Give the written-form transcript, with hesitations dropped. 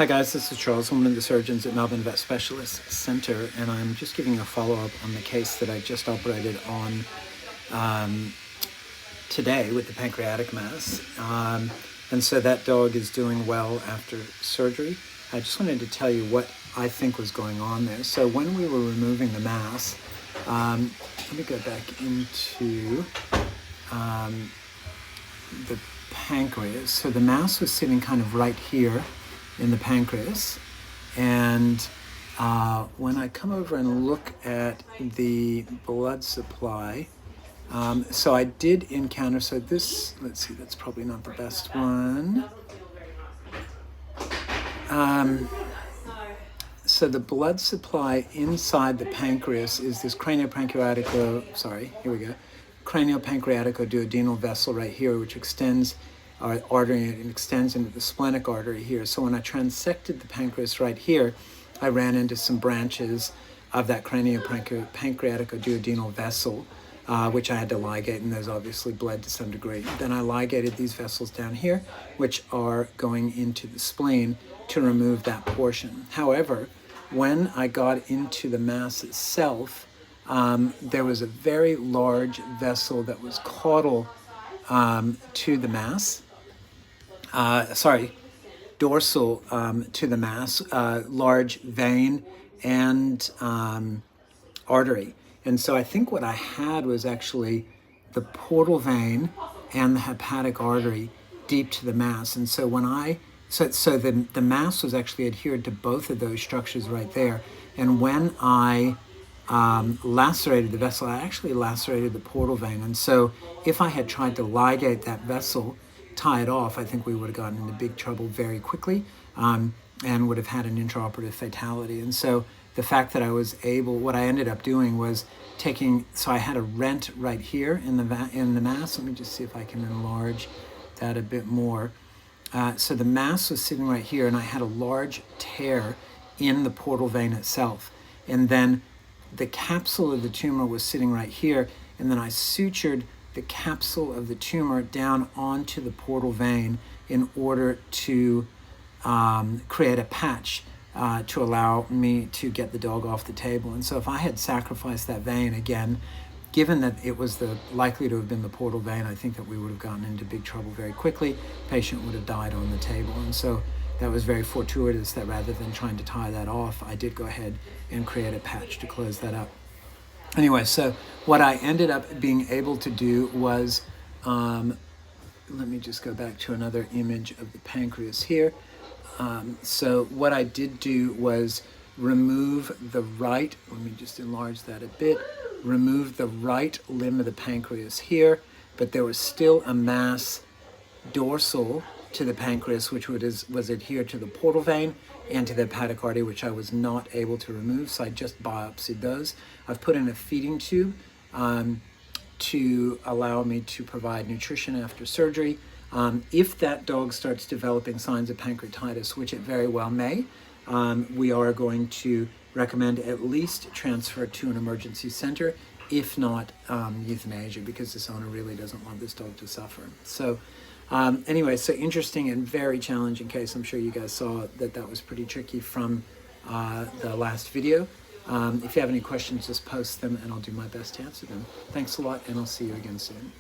Hi guys, this is Charles. I'm one of the surgeons at Melbourne Vet Specialist Centre, and I'm just giving you a follow-up on the case that I just operated on today with the pancreatic mass. And so that dog is doing well after surgery. I just wanted to tell you what I think was going on there. So when we were removing the mass, let me go back into the pancreas. So the mass was sitting kind of right here in the pancreas, and when I come over and look at the blood supply, so I did encounter, so this, let's see, that's probably not the best one. So the blood supply inside the pancreas is this craniopancreatico-duodenal vessel right here, which extends artery and extends into the splenic artery here. So when I transected the pancreas right here, I ran into some branches of that craniopancreatico-duodenal vessel, which I had to ligate, and those obviously bled to some degree. Then I ligated these vessels down here, which are going into the spleen to remove that portion. However, when I got into the mass itself, there was a very large vessel that was caudal to the mass. Dorsal to the mass, large vein and artery. And so I think what I had was actually the portal vein and the hepatic artery deep to the mass. And so when the mass was actually adhered to both of those structures right there. And when I lacerated the vessel, I actually lacerated the portal vein. And so if I had tried to ligate that vessel, tie it off, I think we would have gotten into big trouble very quickly and would have had an intraoperative fatality. And so the fact that I was able, what I ended up doing was so I had a rent right here in the mass. Let me just see if I can enlarge that a bit more. So the mass was sitting right here, and I had a large tear in the portal vein itself. And then the capsule of the tumor was sitting right here, and then I sutured the capsule of the tumor down onto the portal vein in order to create a patch to allow me to get the dog off the table. And so if I had sacrificed that vein again, given that it was likely to have been the portal vein, I think that we would have gotten into big trouble very quickly. Patient would have died on the table. And so that was very fortuitous that rather than trying to tie that off, I did go ahead and create a patch to close that up. Anyway, so what I ended up being able to do was, let me just go back to another image of the pancreas here. So what I did do was remove the right, let me just enlarge that a bit, remove the right limb of the pancreas here, but there was still a mass dorsal to the pancreas, which was adhered to the portal vein and to the hepatic artery, which I was not able to remove, so I just biopsied those. I've put in a feeding tube to allow me to provide nutrition after surgery. If that dog starts developing signs of pancreatitis, which it very well may, we are going to recommend at least transfer to an emergency center, if not euthanasia, because this owner really doesn't want this dog to suffer. So anyway, so interesting and very challenging case. I'm sure you guys saw that was pretty tricky from the last video. If you have any questions, just post them and I'll do my best to answer them. Thanks a lot, and I'll see you again soon.